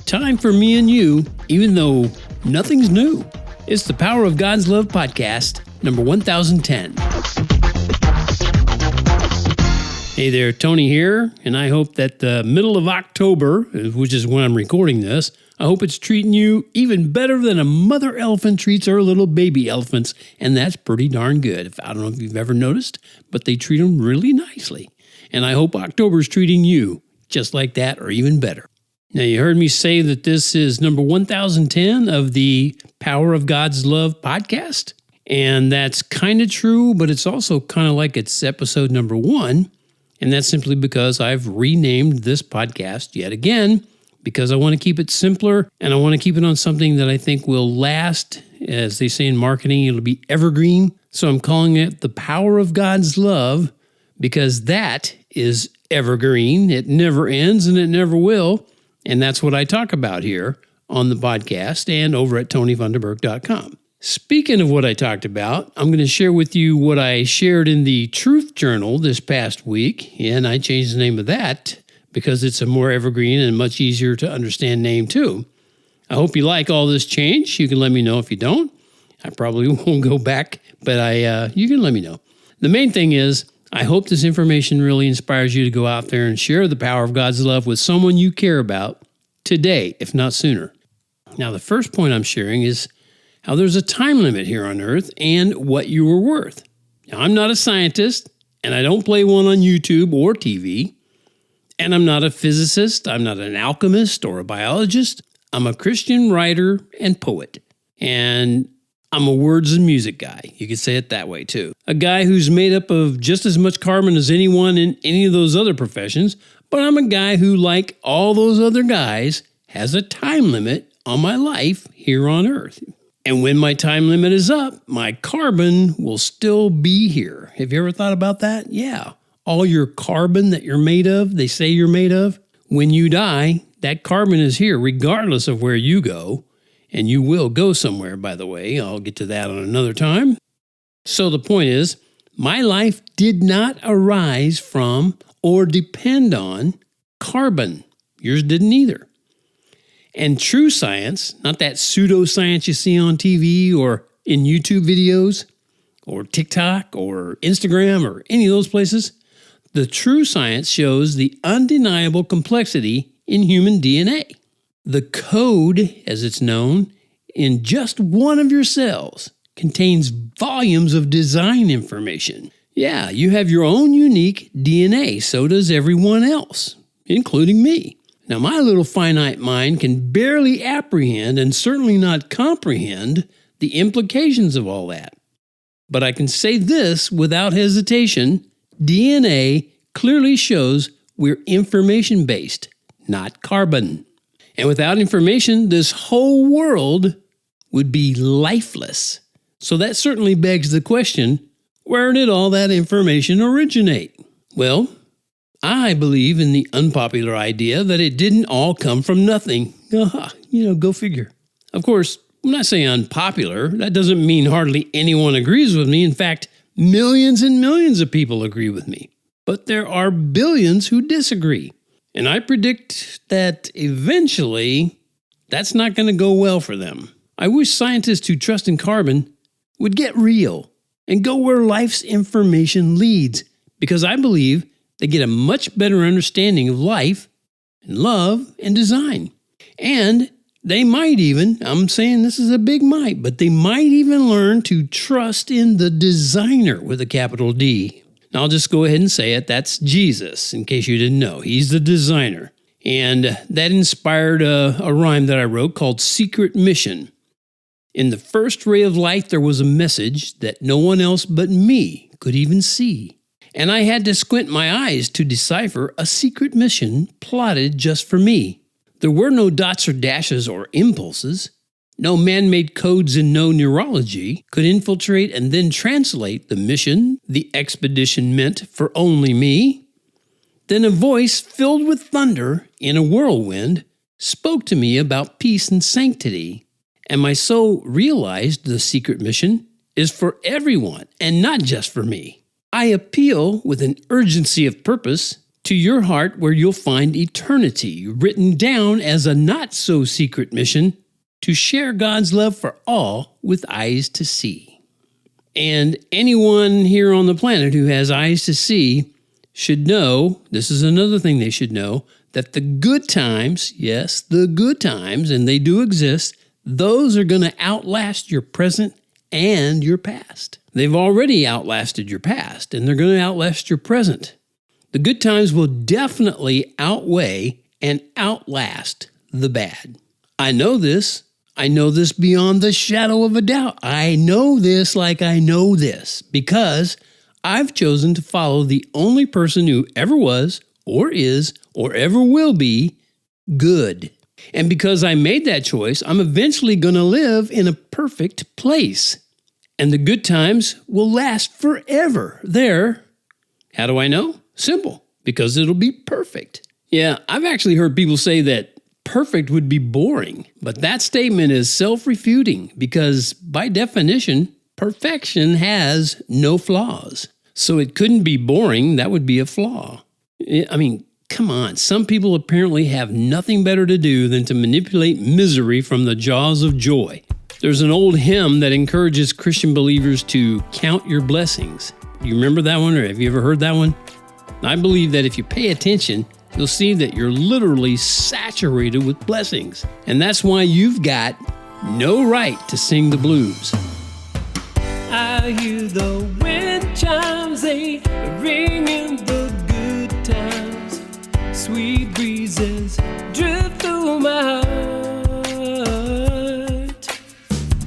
Time for me and you, even though nothing's new. It's the Power of God's Love podcast, number 1010. Hey there, Tony here, and I hope that the middle of October, which is when I'm recording this, I hope it's treating you even better than a mother elephant treats her little baby elephants, and that's pretty darn good. I don't know if you've ever noticed, but they treat them really nicely. And I hope October's treating you just like that or even better. Now, you heard me say that this is number 1010 of the Power of God's Love podcast, and that's kind of true, but it's also kind of like it's episode number 1. And that's simply because I've renamed this podcast yet again, because I want to keep it simpler and I want to keep it on something that I think will last. As they say in marketing, it'll be evergreen. So I'm calling it The Power of God's Love, because that is evergreen. It never ends and it never will. And that's what I talk about here on the podcast and over at TonyFunderburk.com. Speaking of what I talked about, I'm going to share with you what I shared in the Truth Journal this past week, and I changed the name of that because it's a more evergreen and much easier to understand name too. I hope you like all this change. You can let me know if you don't. I probably won't go back, but you can let me know. The main thing is, I hope this information really inspires you to go out there and share the power of God's love with someone you care about today, if not sooner. Now, the first point I'm sharing is how there's a time limit here on Earth and what you are worth. Now, I'm not a scientist, and I don't play one on YouTube or TV, and I'm not a physicist, I'm not an alchemist or a biologist. I'm a Christian writer and poet, and I'm a words and music guy. You could say it that way, too. A guy who's made up of just as much carbon as anyone in any of those other professions, but I'm a guy who, like all those other guys, has a time limit on my life here on Earth. And when my time limit is up, my carbon will still be here. Have you ever thought about that? Yeah. All your carbon that you're made of, they say you're made of, when you die, that carbon is here regardless of where you go. And you will go somewhere, by the way. I'll get to that on another time. So the point is, my life did not arise from or depend on carbon. Yours didn't either. And true science, not that pseudoscience you see on TV or in YouTube videos or TikTok or Instagram or any of those places, the true science shows the undeniable complexity in human DNA. The code, as it's known, in just one of your cells contains volumes of design information. Yeah, you have your own unique DNA, so does everyone else, including me. Now, my little finite mind can barely apprehend and certainly not comprehend the implications of all that. But I can say this without hesitation, DNA clearly shows we're information-based, not carbon. And without information, this whole world would be lifeless. So that certainly begs the question, where did all that information originate? Well, I believe in the unpopular idea that it didn't all come from nothing. Go figure. Of course, I'm not saying unpopular. That doesn't mean hardly anyone agrees with me. In fact, millions and millions of people agree with me. But there are billions who disagree. And I predict that eventually that's not going to go well for them. I wish scientists who trust in carbon would get real and go where life's information leads, because I believe they get a much better understanding of life and love and design. And they might even, I'm saying this is a big might, but they might even learn to trust in the designer with a capital D. Now, I'll just go ahead and say it. That's Jesus, in case you didn't know. He's the designer. And that inspired a rhyme that I wrote called Secret Mission. In the first ray of light, there was a message that no one else but me could even see. And I had to squint my eyes to decipher a secret mission plotted just for me. There were no dots or dashes or impulses. No man-made codes and no neurology could infiltrate and then translate the mission the expedition meant for only me. Then a voice filled with thunder in a whirlwind spoke to me about peace and sanctity, and my soul realized the secret mission is for everyone and not just for me. I appeal with an urgency of purpose to your heart where you'll find eternity, written down as a not-so-secret mission to share God's love for all with eyes to see. And anyone here on the planet who has eyes to see should know, this is another thing they should know, that the good times, yes, the good times, and they do exist, those are going to outlast your present and your past. They've already outlasted your past, and they're going to outlast your present. The good times will definitely outweigh and outlast the bad. I know this. I know this beyond the shadow of a doubt. I know this like I know this because I've chosen to follow the only person who ever was or is or ever will be good. And because I made that choice, I'm eventually going to live in a perfect place. And the good times will last forever there. How do I know? Simple, because it'll be perfect. Yeah, I've actually heard people say that perfect would be boring, but that statement is self-refuting because by definition, perfection has no flaws. So it couldn't be boring, that would be a flaw. I mean, come on, some people apparently have nothing better to do than to manipulate misery from the jaws of joy. There's an old hymn that encourages Christian believers to count your blessings. Do you remember that one, or have you ever heard that one? I believe that if you pay attention, you'll see that you're literally saturated with blessings. And that's why you've got no right to sing the blues. I hear the wind chimes, they ring in the good times. Sweet breezes drift through my heart.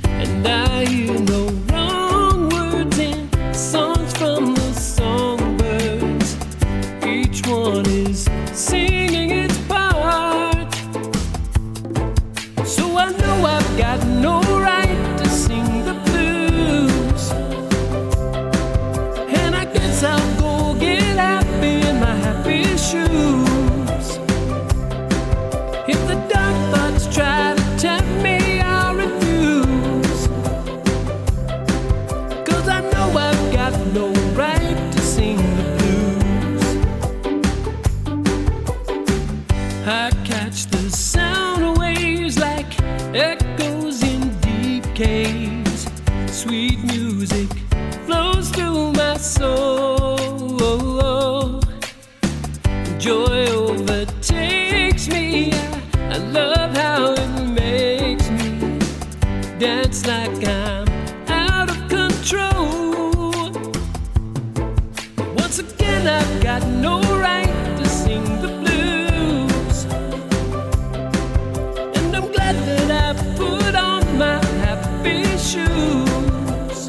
And I hear no wrong words in songs from the songbirds. Each one is singing its part. So I know I've got no right to sing the blues. And I guess I'll go get happy in my happy shoes. If the dark thoughts try to tempt me, I'll refuse. 'Cause I know I've got no right to sing the blues. I catch the sound of waves like echoes in deep caves. Sweet music flows through my soul. Joy overtakes me. I love how it makes me dance like I'm out of control. Once again, I've got no right to sing the blues. And I'm glad that I put on my happy shoes.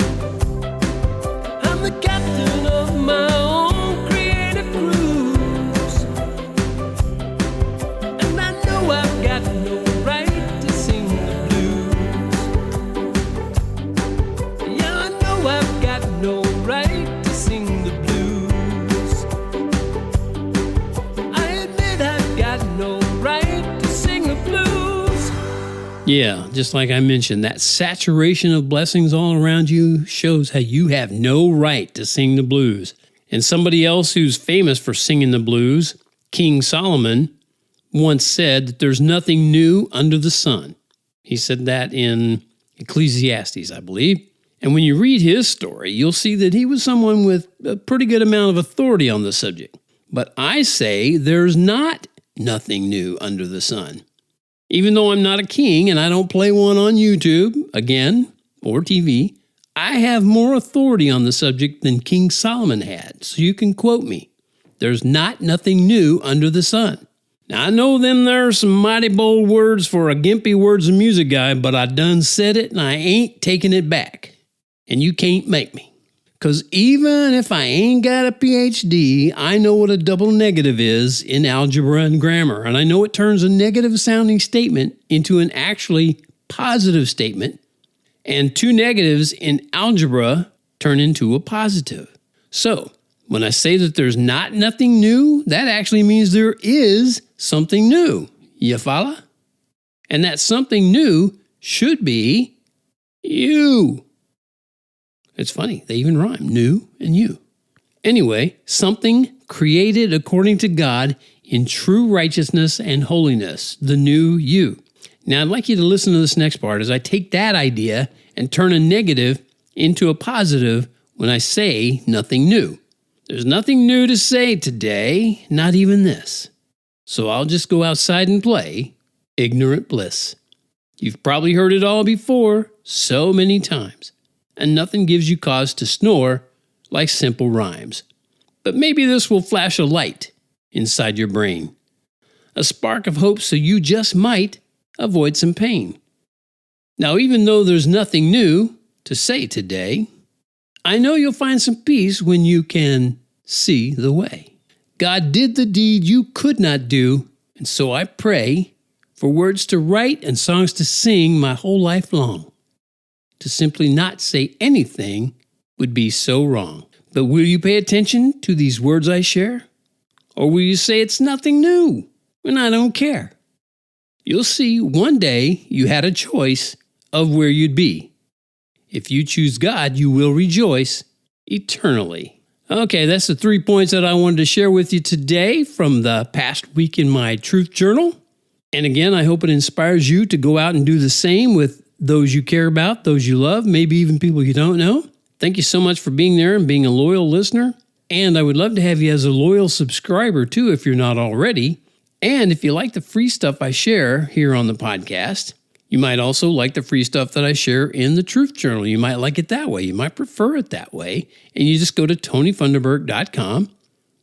I'm the captain of my own creative cruise. And I know I've got no right to sing the blues. Yeah, I know I've got no right to sing the blues. I admit I've got no right to sing the blues. Yeah, just like I mentioned, that saturation of blessings all around you shows how you have no right to sing the blues. And somebody else who's famous for singing the blues, King Solomon, once said that there's nothing new under the sun. He said that in Ecclesiastes, I believe. And when you read his story, you'll see that he was someone with a pretty good amount of authority on the subject. But I say there's not nothing new under the sun. Even though I'm not a king and I don't play one on YouTube, again, or TV, I have more authority on the subject than King Solomon had, so you can quote me. There's not nothing new under the sun. Now, I know them there are some mighty bold words for a gimpy words and music guy, but I done said it and I ain't taking it back. And you can't make me. 'Cause even if I ain't got a PhD, I know what a double negative is in algebra and grammar. And I know it turns a negative sounding statement into an actually positive statement. And two negatives in algebra turn into a positive. So when I say that there's not nothing new, that actually means there is something new. You follow? And that something new should be you. It's funny, they even rhyme, new and you. Anyway, something created according to God in true righteousness and holiness, the new you. Now, I'd like you to listen to this next part as I take that idea and turn a negative into a positive when I say nothing new. There's nothing new to say today, not even this. So I'll just go outside and play ignorant bliss. You've probably heard it all before, so many times, and nothing gives you cause to snore like simple rhymes. But maybe this will flash a light inside your brain, a spark of hope so you just might avoid some pain. Now, even though there's nothing new to say today, I know you'll find some peace when you can see the way. God did the deed you could not do, and so I pray for words to write and songs to sing my whole life long. To simply not say anything would be so wrong. But will you pay attention to these words I share? Or will you say it's nothing new when I don't care? You'll see one day you had a choice of where you'd be. If you choose God, you will rejoice eternally. Okay, that's the 3 points that I wanted to share with you today from the past week in my Truth Journal. And again, I hope it inspires you to go out and do the same with those you care about, those you love, maybe even people you don't know. Thank you so much for being there and being a loyal listener. And I would love to have you as a loyal subscriber too, if you're not already. And if you like the free stuff I share here on the podcast, you might also like the free stuff that I share in the Truth Journal. You might like it that way. You might prefer it that way. And you just go to TonyFunderburk.com.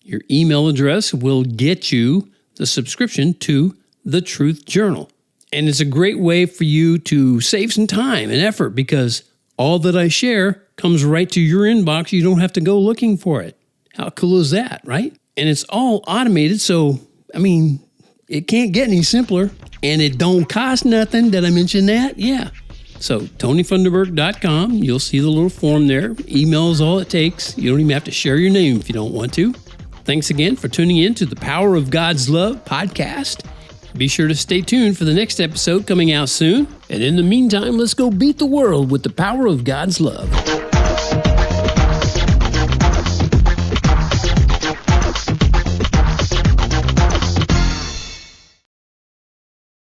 Your email address will get you the subscription to the Truth Journal. And it's a great way for you to save some time and effort because all that I share comes right to your inbox. You don't have to go looking for it. How cool is that, right? And it's all automated, so, it can't get any simpler. And it don't cost nothing. Did I mention that? Yeah. So, TonyFunderburk.com, you'll see the little form there. Email is all it takes. You don't even have to share your name if you don't want to. Thanks again for tuning in to the Power of God's Love podcast. Be sure to stay tuned for the next episode coming out soon. And in the meantime, let's go beat the world with the power of God's love.